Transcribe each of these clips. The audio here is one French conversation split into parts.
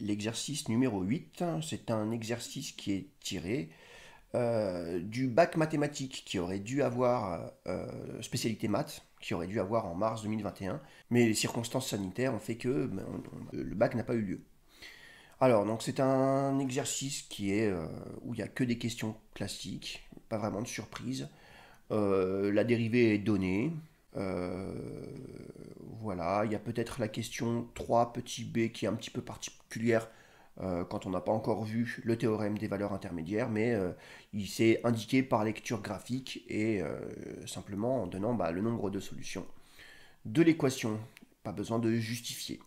l'exercice numéro 8. C'est un exercice qui est tiré du bac mathématique qui aurait dû avoir spécialité maths, qui aurait dû avoir en mars 2021, mais les circonstances sanitaires ont fait que le bac n'a pas eu lieu. Alors, donc c'est un exercice qui est où il n'y a que des questions classiques, pas vraiment de surprise. La dérivée est donnée. Euh, voilà, il y a peut-être la question 3 petit b qui est un petit peu particulière quand on n'a pas encore vu le théorème des valeurs intermédiaires, mais il s'est indiqué par lecture graphique et simplement en donnant le nombre de solutions de l'équation. Pas besoin de justifier.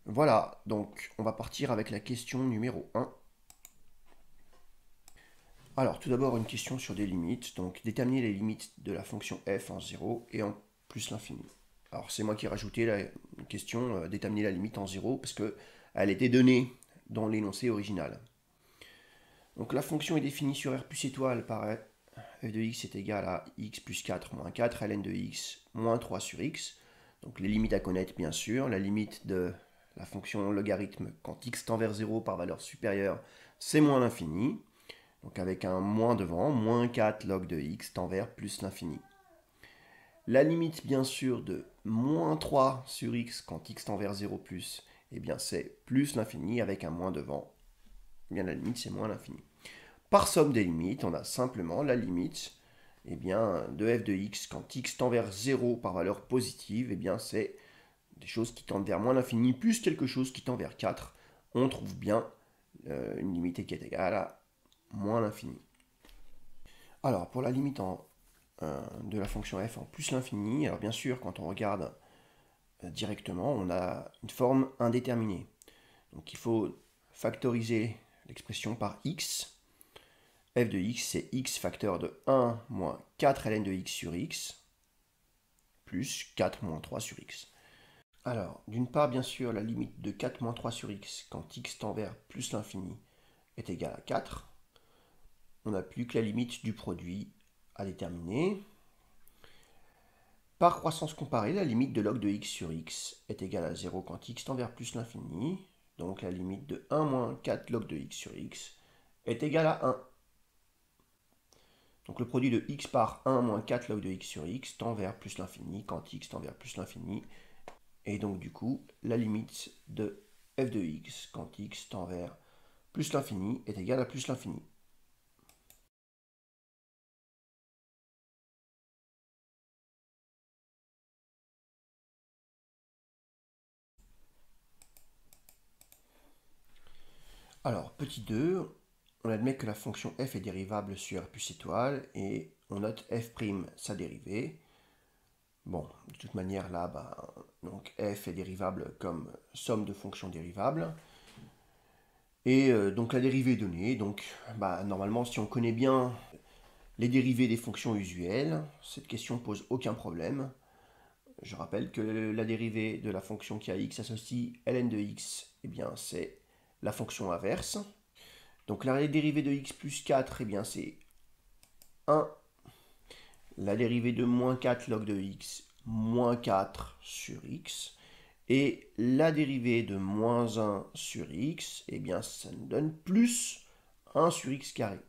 Voilà, donc on va partir avec la question numéro 1. Alors, tout d'abord, une question sur des limites. Donc, déterminer les limites de la fonction f en 0 et en plus l'infini. Alors, c'est moi qui ai rajouté la question déterminer la limite en 0 parce qu'elle était donnée dans l'énoncé original. Donc, la fonction est définie sur r plus étoile par f de x est égal à x plus 4 moins 4 ln de x moins 3 sur x. Donc, les limites à connaître, bien sûr. La limite de la fonction logarithme quand x tend vers 0 par valeur supérieure, c'est moins l'infini. Donc avec un moins devant, moins 4 log de x tend vers plus l'infini. La limite bien sûr de moins 3 sur x quand x tend vers 0 plus, eh bien c'est plus l'infini avec un moins devant. Eh bien la limite c'est moins l'infini. Par somme des limites, on a simplement la limite eh bien, de f de x quand x tend vers 0 par valeur positive, eh bien c'est des choses qui tendent vers moins l'infini plus quelque chose qui tend vers 4. On trouve bien une limite qui est égale à moins l'infini. Alors, pour la limite de la fonction f en plus l'infini, alors bien sûr, quand on regarde directement, on a une forme indéterminée. Donc il faut factoriser l'expression par x. f de x, c'est x facteur de 1 moins 4 ln de x sur x, plus 4 moins 3 sur x. Alors, d'une part, bien sûr, la limite de 4 moins 3 sur x quand x tend vers plus l'infini est égale à 4. On n'a plus que la limite du produit à déterminer. Par croissance comparée, la limite de log de x sur x est égale à 0 quand x tend vers plus l'infini. Donc la limite de 1 moins 4 log de x sur x est égale à 1. Donc le produit de x par 1 moins 4 log de x sur x tend vers plus l'infini quand x tend vers plus l'infini. Et donc du coup, la limite de f de x quand x tend vers plus l'infini est égale à plus l'infini. Alors, petit 2, on admet que la fonction f est dérivable sur r plus étoile et on note f' sa dérivée. Bon, de toute manière, là, donc f est dérivable comme somme de fonctions dérivables. Et donc la dérivée est donnée. Donc, normalement, si on connaît bien les dérivées des fonctions usuelles, cette question ne pose aucun problème. Je rappelle que la dérivée de la fonction qui a x associe ln de x, eh bien, c'est la fonction inverse. Donc la dérivée de x plus 4, eh bien, c'est 1. La dérivée de moins 4 log de x, moins 4 sur x. Et la dérivée de moins 1 sur x, eh bien, ça nous donne plus 1 sur x carré.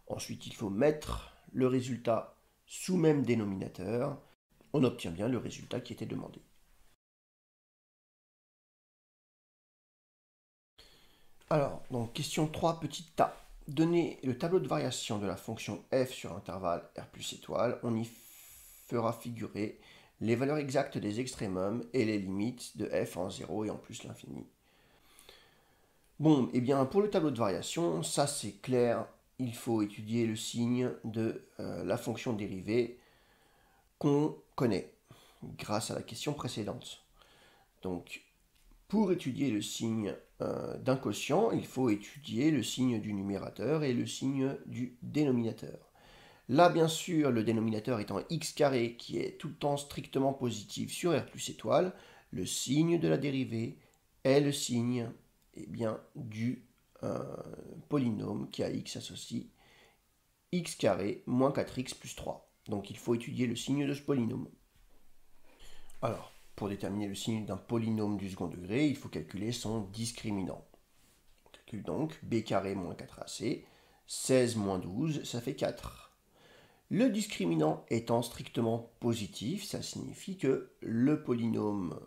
Ensuite, il faut mettre le résultat sous même dénominateur. On obtient bien le résultat qui était demandé. Alors, donc question 3, petit a. Donner le tableau de variation de la fonction f sur intervalle r plus étoile, on y fera figurer les valeurs exactes des extrémums et les limites de f en 0 et en plus l'infini. Bon, et bien pour le tableau de variation, ça c'est clair, il faut étudier le signe de la fonction dérivée qu'on connaît grâce à la question précédente. Donc, pour étudier le signe d'un quotient, il faut étudier le signe du numérateur et le signe du dénominateur. Là, bien sûr, le dénominateur étant x carré, qui est tout le temps strictement positif sur r plus étoile, le signe de la dérivée est le signe du polynôme qui a x associe x carré moins 4x plus 3. Donc il faut étudier le signe de ce polynôme. Alors, pour déterminer le signe d'un polynôme du second degré, il faut calculer son discriminant. On calcule donc b carré moins 4ac, 16 moins 12, ça fait 4. Le discriminant étant strictement positif, ça signifie que le polynôme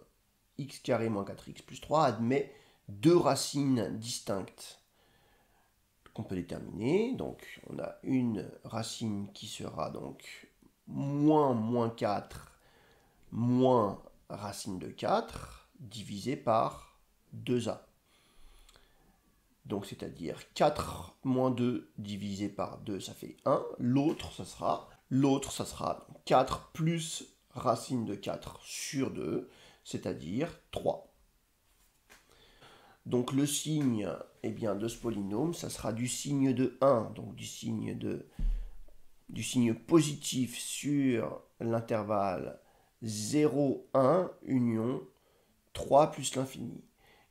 x carré moins 4x plus 3 admet deux racines distinctes qu'on peut déterminer. Donc on a une racine qui sera donc moins 4 moins racine de 4 divisé par 2a. Donc c'est-à-dire 4 moins 2 divisé par 2, ça fait 1. L'autre, ça sera 4 plus racine de 4 sur 2, c'est-à-dire 3. Donc le signe de ce polynôme, ça sera du signe de 1, donc du signe positif sur l'intervalle 0, 1, union 3 plus l'infini.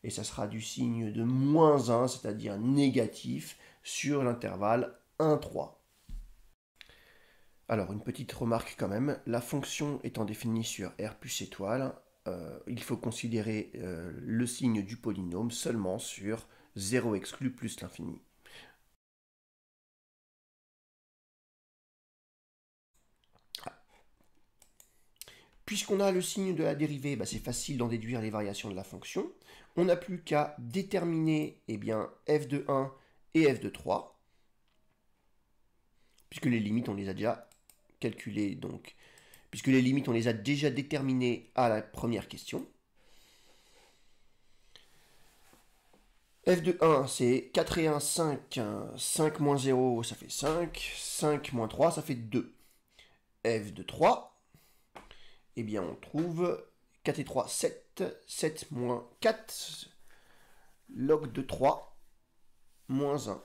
Et ça sera du signe de moins 1, c'est-à-dire négatif, sur l'intervalle 1, 3. Alors, une petite remarque quand même, la fonction étant définie sur R plus étoile, il faut considérer le signe du polynôme seulement sur 0 exclu plus l'infini. Puisqu'on a le signe de la dérivée, c'est facile d'en déduire les variations de la fonction. On n'a plus qu'à déterminer f de 1 et f de 3, puisque les limites, on les a déjà calculées, donc, puisque les limites, on les a déjà déterminées à la première question. f de 1, c'est 4 et 1, 5. 5 moins 0, ça fait 5. 5 moins 3, ça fait 2. f de 3, on trouve 4 et 3, 7. 7 moins 4, log de 3, moins 1.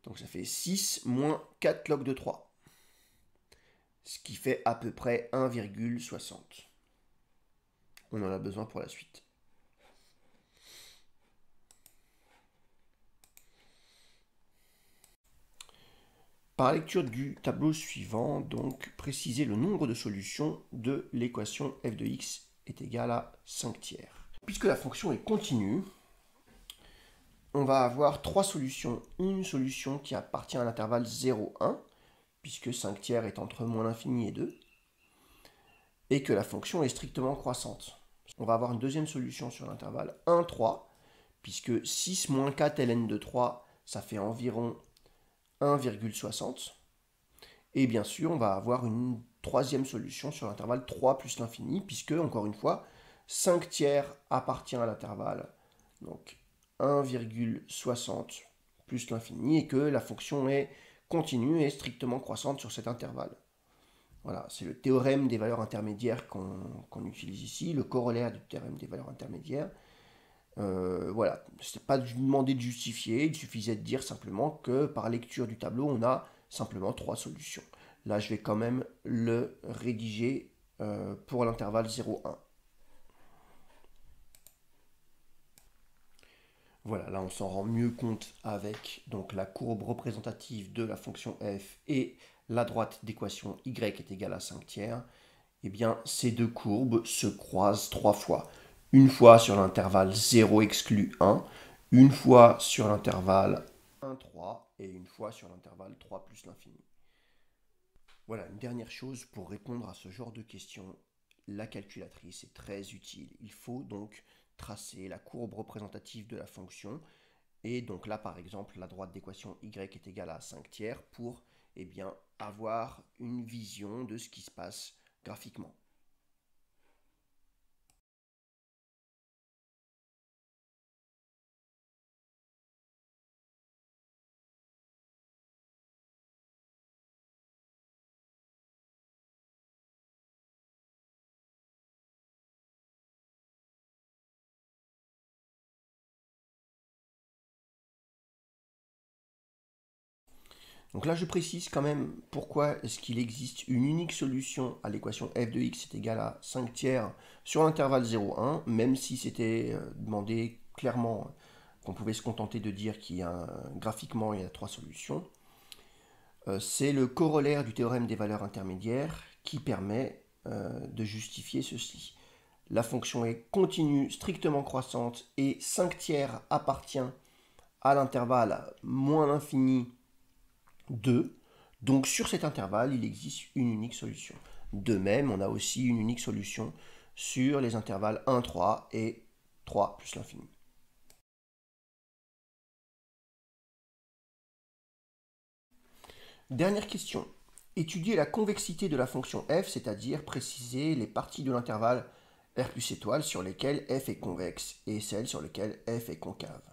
Donc ça fait 6 moins 4 log de 3. Ce qui fait à peu près 1,60. On en a besoin pour la suite. Par lecture du tableau suivant, donc préciser le nombre de solutions de l'équation f de x est égal à 5 tiers. Puisque la fonction est continue, on va avoir trois solutions. Une solution qui appartient à l'intervalle 0, 1, puisque 5 tiers est entre moins l'infini et 2, et que la fonction est strictement croissante. On va avoir une deuxième solution sur l'intervalle 1, 3, puisque 6 moins 4 ln de 3, ça fait environ 1,60. Et bien sûr, on va avoir une troisième solution sur l'intervalle 3 plus l'infini, puisque, encore une fois, 5 tiers appartient à l'intervalle, donc 1,60 plus l'infini, et que la fonction est continue et strictement croissante sur cet intervalle. Voilà, c'est le théorème des valeurs intermédiaires qu'on utilise ici, le corollaire du théorème des valeurs intermédiaires. Voilà, ce n'est pas demandé de justifier, il suffisait de dire simplement que par lecture du tableau, on a simplement trois solutions. Là, je vais quand même le rédiger pour l'intervalle 0,1. Voilà, là on s'en rend mieux compte avec donc la courbe représentative de la fonction f et la droite d'équation y est égale à 5 tiers. Eh bien, ces deux courbes se croisent trois fois. Une fois sur l'intervalle 0 exclu 1, une fois sur l'intervalle 1, 3 et une fois sur l'intervalle 3 plus l'infini. Voilà, une dernière chose pour répondre à ce genre de questions, la calculatrice est très utile. Il faut donc tracer la courbe représentative de la fonction et donc là par exemple la droite d'équation y est égale à 5 tiers pour avoir une vision de ce qui se passe graphiquement. Donc là, je précise quand même pourquoi est-ce qu'il existe une unique solution à l'équation f de x est égale à 5 tiers sur l'intervalle 0,1, même si c'était demandé clairement qu'on pouvait se contenter de dire qu'il y a graphiquement il y a trois solutions. C'est le corollaire du théorème des valeurs intermédiaires qui permet de justifier ceci. la fonction est continue, strictement croissante, et 5 tiers appartient à l'intervalle moins l'infini 2. Donc sur cet intervalle, il existe une unique solution. De même, on a aussi une unique solution sur les intervalles 1, 3 et 3 plus l'infini. Dernière question. Étudier la convexité de la fonction f, c'est-à-dire préciser les parties de l'intervalle r plus étoile sur lesquelles f est convexe et celles sur lesquelles f est concave.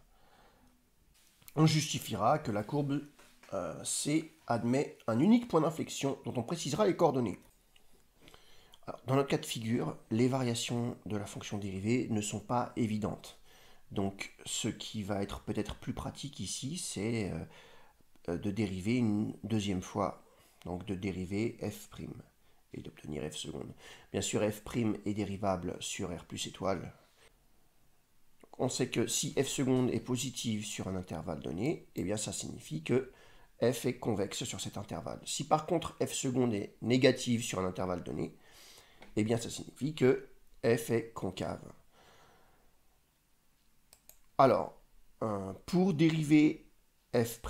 On justifiera que la courbe C admet un unique point d'inflexion dont on précisera les coordonnées. Alors, dans notre cas de figure, les variations de la fonction dérivée ne sont pas évidentes. Donc ce qui va être peut-être plus pratique ici, c'est de dériver une deuxième fois, donc de dériver f' et d'obtenir f seconde. Bien sûr, f' est dérivable sur r plus étoile. On sait que si f seconde est positive sur un intervalle donné, eh bien ça signifie que f est convexe sur cet intervalle. Si par contre f seconde est négative sur un intervalle donné, eh bien ça signifie que f est concave. Alors, pour dériver f',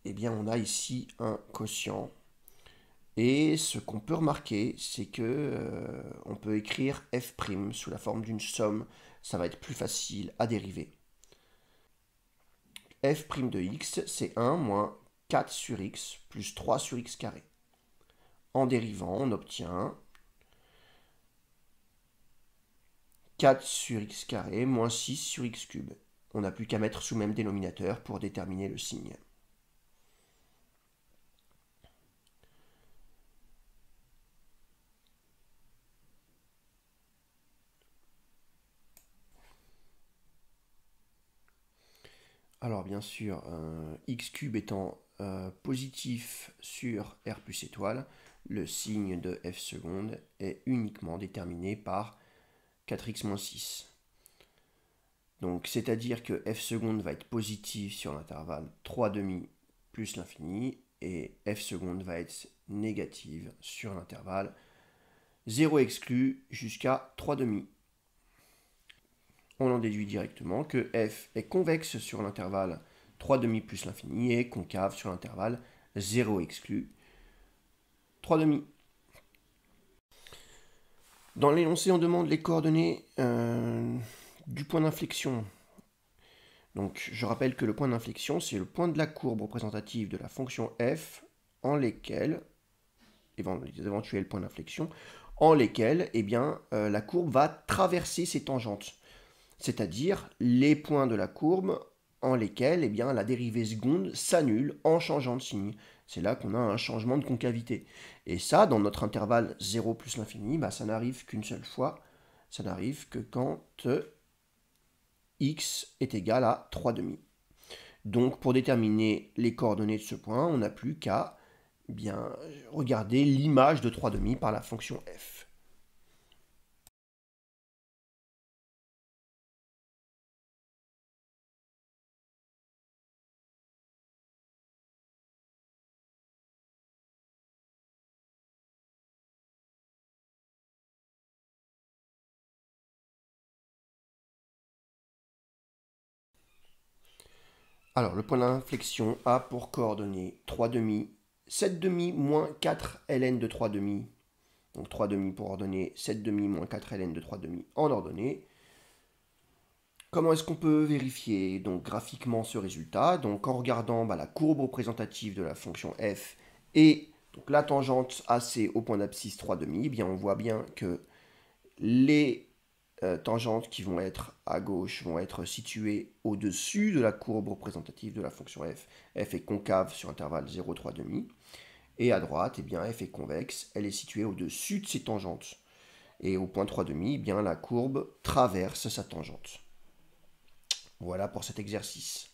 eh bien on a ici un quotient. Et ce qu'on peut remarquer, c'est que on peut écrire f' sous la forme d'une somme. Ça va être plus facile à dériver. f' de x, c'est 1 moins 4 sur x plus 3 sur x carré. En dérivant, on obtient 4 sur x carré moins 6 sur x cube. On n'a plus qu'à mettre sous même dénominateur pour déterminer le signe. Alors bien sûr, x cube étant positif sur r plus étoile, le signe de f seconde est uniquement déterminé par 4x moins 6. Donc c'est-à-dire que f seconde va être positive sur l'intervalle 3 demi plus l'infini, et f seconde va être négative sur l'intervalle 0 exclu jusqu'à 3 demi. On en déduit directement que f est convexe sur l'intervalle 3 demi plus l'infini et concave sur l'intervalle 0 exclu 3 demi. Dans l'énoncé, on demande les coordonnées du point d'inflexion. Donc je rappelle que le point d'inflexion, c'est le point de la courbe représentative de la fonction f en lesquels, les éventuels points d'inflexion, en lesquels eh bien, la courbe va traverser ses tangentes. C'est-à-dire les points de la courbe en lesquels eh bien, la dérivée seconde s'annule en changeant de signe. C'est là qu'on a un changement de concavité. Et ça, dans notre intervalle 0 plus l'infini, bah, ça n'arrive qu'une seule fois. Ça n'arrive que quand x est égal à 3 demi. Donc pour déterminer les coordonnées de ce point, on n'a plus qu'à bien regarder l'image de 3 demi par la fonction f. Alors, le point d'inflexion a pour coordonnées 3 demi, 7 demi moins 4 ln de 3 demi. Donc 3 demi pour ordonnée, 7 demi moins 4 ln de 3 demi en ordonnée. Comment est-ce qu'on peut vérifier donc graphiquement ce résultat? Donc en regardant la courbe représentative de la fonction f et donc la tangente AC au point d'abscisse 3 demi, eh bien on voit bien que les tangentes qui vont être à gauche vont être situées au-dessus de la courbe représentative de la fonction f. F est concave sur intervalle 0, 3 demi. Et à droite, eh bien, f est convexe, elle est située au-dessus de ses tangentes. Et au point 3 demi, eh bien, la courbe traverse sa tangente. Voilà pour cet exercice.